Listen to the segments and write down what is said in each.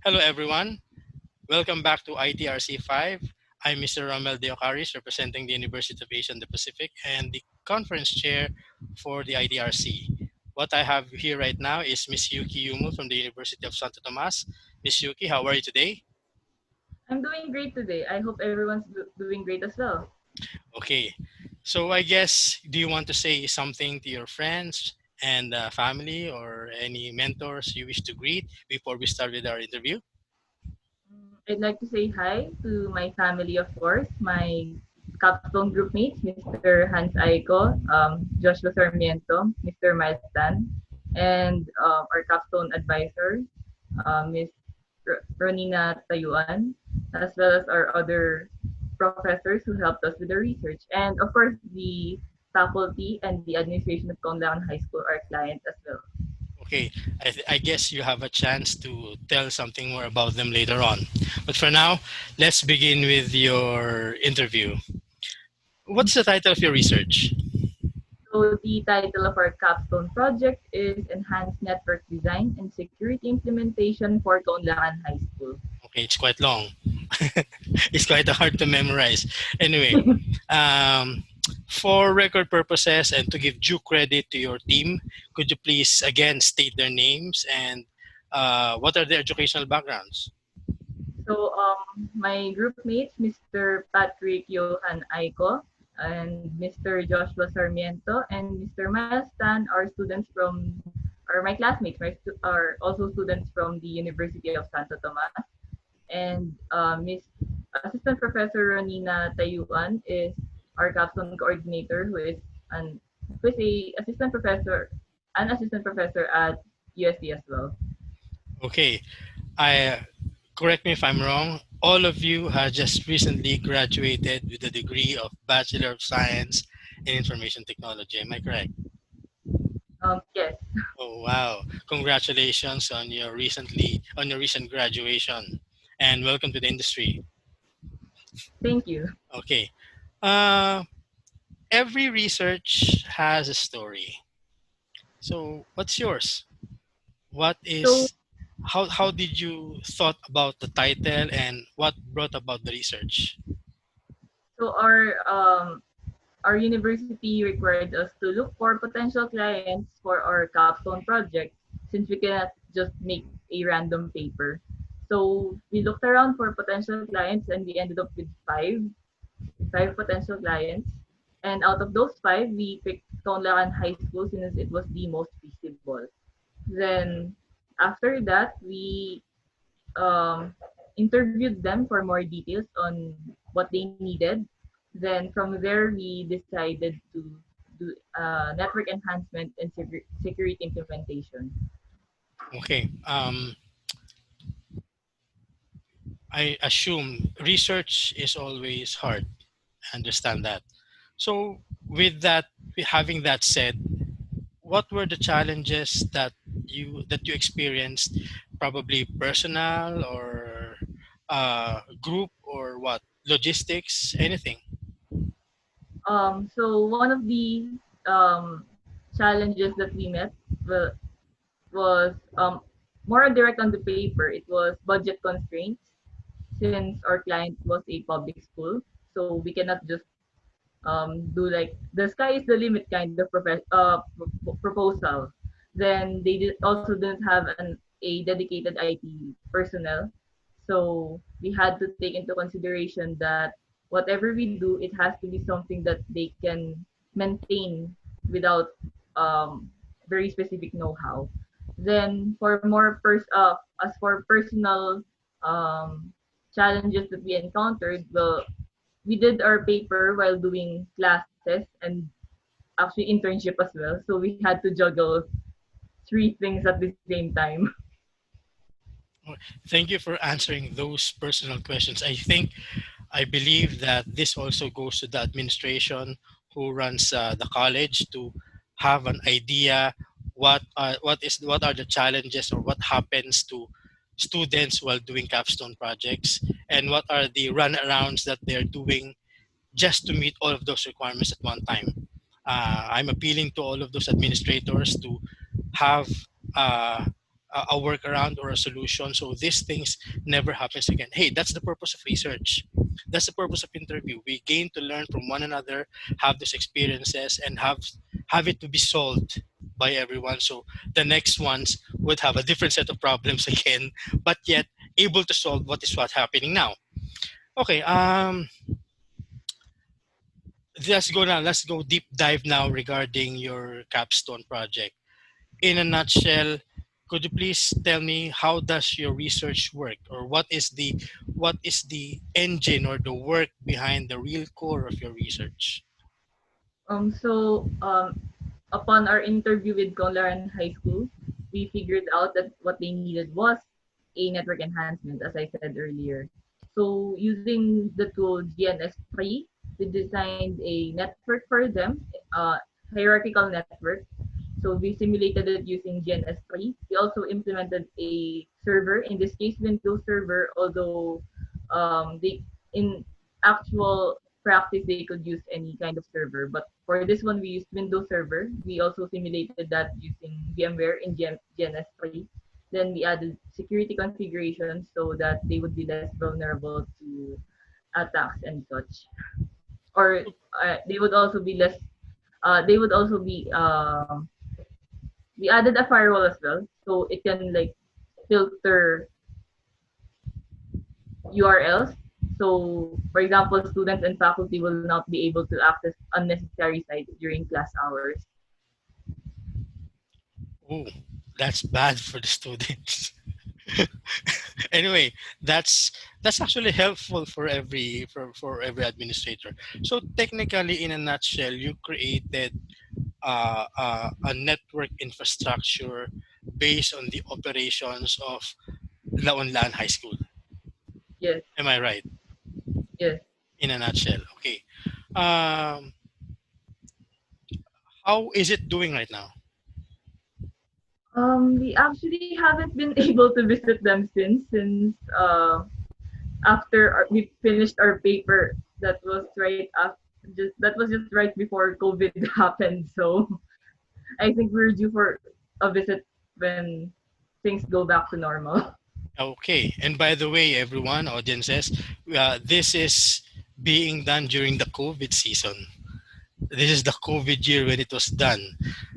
Hello, everyone. Welcome back to ITRC 5. I'm Mr. Rommel Deocaris, representing the University of Asia and the Pacific and the conference chair for the ITRC. What I have here right now is Miss Yuki Yumul from the University of Santo Tomas. Miss Yuki, how are you today? I'm doing great today. I hope everyone's doing great as well. Okay, so I guess, do you want to say something to your friends and family or any mentors you wish to greet before we start with our interview? I'd like to say hi to my family, of course, my capstone group mates, Mr. Hans Aiko, Joshua Sarmiento, Mr. Milestan, and our capstone advisor, Ms. Ronina Tayuan, as well as our other professors who helped us with the research. And of course, the faculty and the administration of Conlangan High School are clients as well. Okay, I guess you have a chance to tell something more about them later on. But for now, let's begin with your interview. What's the title of your research? So the title of our capstone project is Enhanced Network Design and Security Implementation for Kaunlakan High School. Okay, it's quite long. It's quite hard to memorize. Anyway, um, for record purposes and to give due credit to your team, could you please again state their names and what are their educational backgrounds? So my group mates, Mr. Patrick Johan Aiko and Mr. Joshua Sarmiento and Mr. Milestan are students from, are my classmates, are also students from the University of Santo Tomas. And Miss Assistant Professor Ronina Tayuan is our capstone coordinator who is a assistant professor at UST as well. Okay, I correct me if I'm wrong. All of you have just recently graduated with a degree of Bachelor of Science in Information Technology. Am I correct? Yes, Oh wow! Congratulations on your recent graduation, and welcome to the industry. thank you. Okay. Uh, every research has a story. So, what's yours? What So is how did you thought about the title and what brought about the research? so our university required us to look for potential clients for our capstone project since we cannot just make a random paper. So we looked around for potential clients and we ended up with five potential clients. And out of those five, we picked Tonlacan High School since it was the most feasible. Then after that, we um, interviewed them for more details on what they needed. Then from there, we decided to do network enhancement and security implementation. Okay. I assume research is always hard. I understand that. So, with that, having that said, what were the challenges that you experienced? Probably personal or group or what? Logistics, anything. So one of the um, challenges that we met was more direct on the paper. It was budget constraints since our client was a public school, so we cannot just do like the sky is the limit kind of proposal. Then they also didn't have a dedicated IT personnel, so we had to take into consideration that whatever we do, it has to be something that they can maintain without very specific know-how. Then for as for personal um, challenges that we encountered, well, we did our paper while doing classes and actually internship as well. So we had to juggle three things at the same time. Thank you for answering those personal questions. I believe that this also goes to the administration who runs the college to have an idea what are the challenges or what happens to students while doing capstone projects and what are the runarounds that they're doing just to meet all of those requirements at one time. I'm appealing to all of those administrators to have uh, a workaround or a solution so these things never happens again. Hey, that's the purpose of research. That's the purpose of interview. We gain to learn from one another, have these experiences, and have it to be solved by everyone. So the next ones would have a different set of problems again, but yet able to solve what is what's happening now. Okay, let's go deep dive now regarding your capstone project. In a nutshell, could you please tell me how does your research work, or what is the engine or the work behind the real core of your research? So upon our interview with Conlaran High School, we figured out that what they needed was a network enhancement, as I said earlier. So using the tool GNS3, we designed a network for them, hierarchical network. So we simulated it using GNS3. We also implemented a server, in this case Windows server, although they in actual practice they could use any kind of server. But for this one we used Windows server. We also simulated that using VMware in GNS3. Then we added security configurations so that they would be less vulnerable to attacks and such. Or they would also be less. They would also be. We added a firewall as well, so it can like filter URLs. So, for example, students and faculty will not be able to access unnecessary sites during class hours. Oh, that's bad for the students. Anyway, that's actually helpful for every administrator. So technically, in a nutshell, you created a network infrastructure based on the operations of Laonlan High School. Yes, Am I right? yes. In a nutshell, okay. Um, how is it doing right now? We actually haven't been able to visit them since after we finished our paper. That was right after, that was just right before COVID happened. So I think we're due for a visit when things go back to normal. Okay, and by the way, everyone, audiences, this is being done during the COVID season. This is the COVID year when it was done.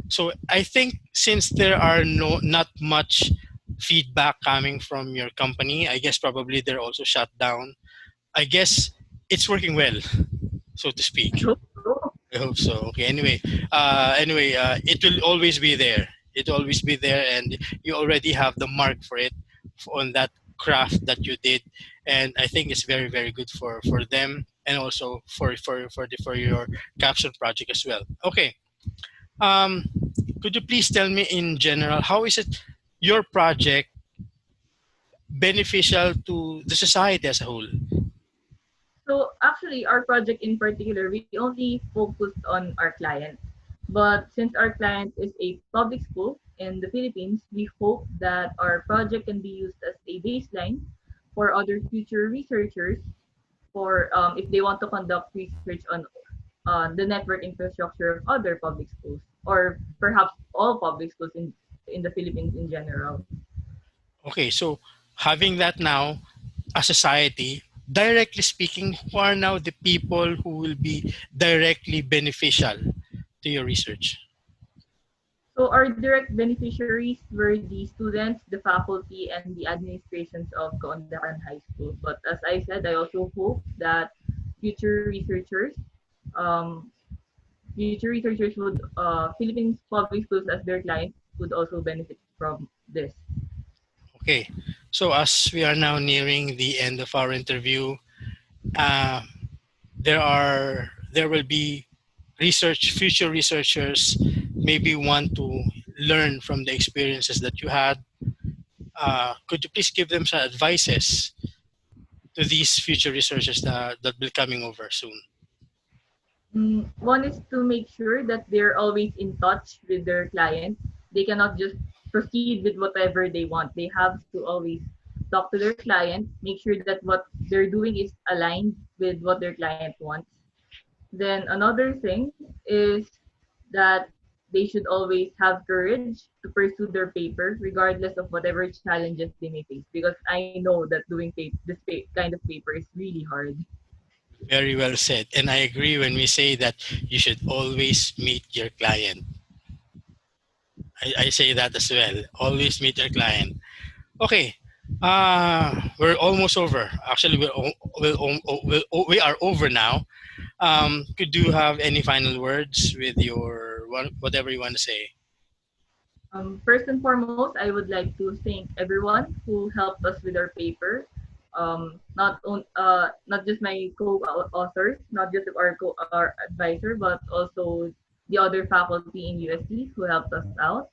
So I think since there are not much feedback coming from your company, I guess probably they're also shut down. I guess it's working well, so to I speak. hope so. I hope so. Okay. It will always be there. It will always be there, and you already have the mark for it on that craft that you did, and I think it's very very good for them and also for your caption project as well. Okay. Um, could you please tell me in general how is it your project beneficial to the society as a whole? So actually, our project in particular, we only focused on our client. But since our client is a public school in the Philippines, we hope that our project can be used as a baseline for other future researchers for if they want to conduct research on the network infrastructure of other public schools, or perhaps all public schools in the Philippines in general. Okay, so having that now, a society, directly speaking, who are now the people who will be directly beneficial to your research? So our direct beneficiaries were the students, the faculty, and the administrations of Kaundakan High School. But as I said, I also hope that future researchers, um, future researchers would, Philippines public schools as their clients would also benefit from this. Okay, so as we are now nearing the end of our interview, uh, there will be future researchers maybe want to learn from the experiences that you had. Could you please give them some advices to these future researchers that will coming over soon? One is to make sure that they're always in touch with their client. They cannot just proceed with whatever they want. They have to always talk to their client, make sure that what they're doing is aligned with what their client wants. Then another thing is that they should always have courage to pursue their paper regardless of whatever challenges they may face, because I know that doing kind of paper is really hard. Very well said. And I agree when we say that you should always meet your client. I say that as well. Always meet your client. Okay. We're almost over. Actually, we are over now. Could you have any final words with your whatever you want to say? First and foremost, I would like to thank everyone who helped us with our paper. Not just my co-authors, not just our advisor, but also the other faculty in UST who helped us out,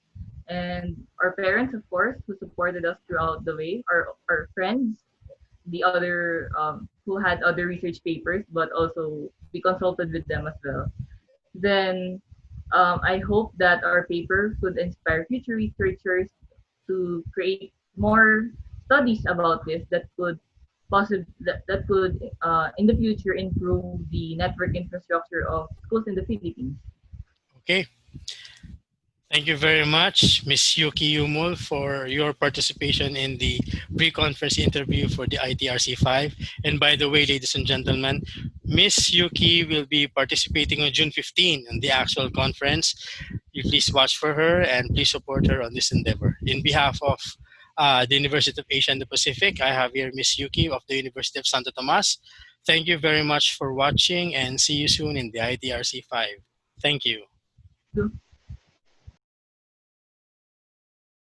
and our parents, of course, who supported us throughout the way. Our friends, the other who had other research papers, but also we consulted with them as well. Then I hope that our paper could inspire future researchers to create more studies about this that could in the future improve the network infrastructure of schools in the Philippines. Okay. Thank you very much, Ms. Yuki Yumul, for your participation in the pre-conference interview for the ITRC 5. And by the way, ladies and gentlemen, Ms. Yuki will be participating on June 15 in the actual conference. You please watch for her and please support her on this endeavor. In behalf of the University of Asia and the Pacific, I have here Ms. Yuki of the University of Santo Tomas. Thank you very much for watching and see you soon in the ITRC 5. Thank you. Thank you.